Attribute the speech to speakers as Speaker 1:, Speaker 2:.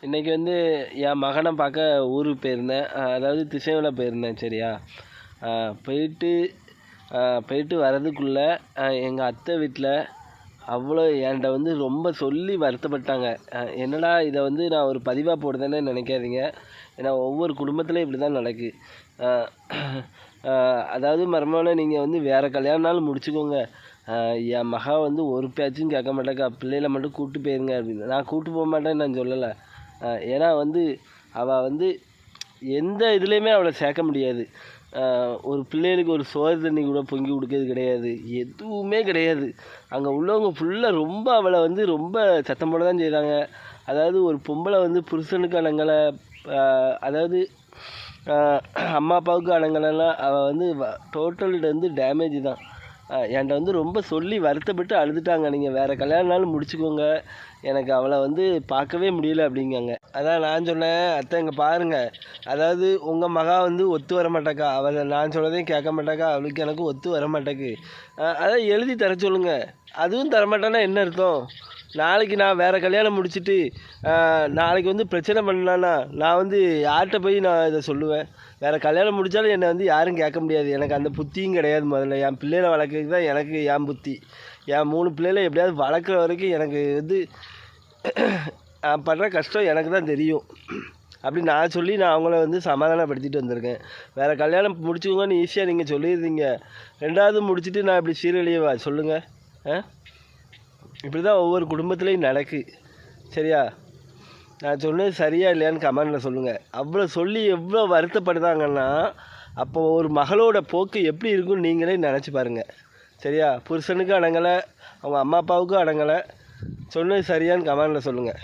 Speaker 1: இன்றைக்கி வந்து என் மகனை பார்க்க ஊருக்கு போயிருந்தேன். அதாவது திசைவில் போயிருந்தேன். சரியா, போயிட்டு போயிட்டு வரதுக்குள்ளே எங்கள் அத்தை வீட்டில் அவ்வளோ என்கிட்ட வந்து ரொம்ப சொல்லி வருத்தப்பட்டாங்க. என்னடா இதை வந்து நான் ஒரு பதிவாக போடுதேன்னு நினைக்காதீங்க. ஏன்னா ஒவ்வொரு குடும்பத்துலையும் இப்படி தான் நடக்குது. அதாவது மருமகனே, நீங்கள் வந்து வேறு கல்யாணம்னாலும் முடிச்சுக்கோங்க, என் மகா வந்து ஒரு பேச்சும் கேட்க மாட்டேக்கா, பிள்ளைகளை மட்டும் கூப்பிட்டு போயிருங்க அப்படின்னு. நான் கூப்பிட்டு போக மாட்டேன்னு நான் சொல்லலை. ஏன்னா வந்து அவள் வந்து எந்த இதுலேயுமே அவளை சேர்க்க முடியாது. ஒரு பிள்ளைகளுக்கு ஒரு சோறு தண்ணி கூட பொங்கி கொடுக்கறது கிடையாது, எதுவுமே கிடையாது. அங்கே உள்ளவங்க ஃபுல்லாக ரொம்ப அவளை வந்து ரொம்ப சத்தம் போட தான் செய்கிறாங்க. அதாவது ஒரு பொம்பளை வந்து புருஷனுக்கு அடங்கலை, அதாவது அம்மா அப்பாவுக்கு அடங்கலைன்னா அவள் வந்து டோட்டல்கிட்ட வந்து டேமேஜ் தான். என்கிட்ட வந்து ரொம்ப சொல்லி வருத்தப்பட்டு அழுதுட்டாங்க. நீங்கள் வேறு கல்யாணம்னாலும் முடிச்சுக்கோங்க, எனக்கு அவளை வந்து பார்க்கவே முடியல அப்படிங்காங்க. அதான் நான் சொன்னேன், அத்தை இங்கே பாருங்கள், அதாவது உங்கள் மகா வந்து ஒத்து வர மாட்டாக்கா, அவளை நான் சொல்கிறதையும் கேட்க மாட்டாக்கா, அவளுக்கு எனக்கும் ஒத்து வர மாட்டேக்கு. அதான் எழுதி தர சொல்லுங்கள். அதுவும் தரமாட்டான்னா என்ன அர்த்தம்? நாளைக்கு நான் வேறு கல்யாணம் முடிச்சுட்டு நாளைக்கு வந்து பிரச்சனை பண்ணலான்னா நான் வந்து யார்கிட்ட போய் நான் இதை சொல்லுவேன்? வேறு கல்யாணம் முடித்தாலும் என்னை வந்து யாரும் கேட்க முடியாது. எனக்கு அந்த புத்தியும் கிடையாது. முதல்ல என் பிள்ளைகளை வளர்க்குறதுக்கு தான் எனக்கு என் புத்தி. என் 3 பிள்ளைகளை எப்படியாவது வளர்க்குற வரைக்கும் எனக்கு வந்து நான் படுற கஷ்டம் எனக்கு தான் தெரியும். அப்படி நான் சொல்லி நான் அவங்கள வந்து சமாதானப்படுத்திட்டு வந்திருக்கேன். வேறு கல்யாணம் முடிச்சுக்கோங்கன்னு ஈஸியாக நீங்கள் சொல்லிடுறீங்க, 2வது முடிச்சுட்டு நான் இப்படி சீரழியவா சொல்லுங்கள்? இப்படி தான் ஒவ்வொரு குடும்பத்துலேயும் நடக்குது. சரியா, நான் சொன்னது சரியா இல்லையான்னு கமெண்டில் சொல்லுங்கள். அவ்வளோ சொல்லி எவ்வளோ வருத்தப்படுதாங்கன்னா அப்போ ஒரு மகளோட போக்கு எப்படி இருக்குன்னு நீங்களே நினச்சி பாருங்கள். சரியா, புருஷனுக்கும் அடங்கலை, அவங்க அம்மா அப்பாவுக்கும் அடங்கலை. சொன்னது சரியான்னு கமெண்டில் சொல்லுங்கள்.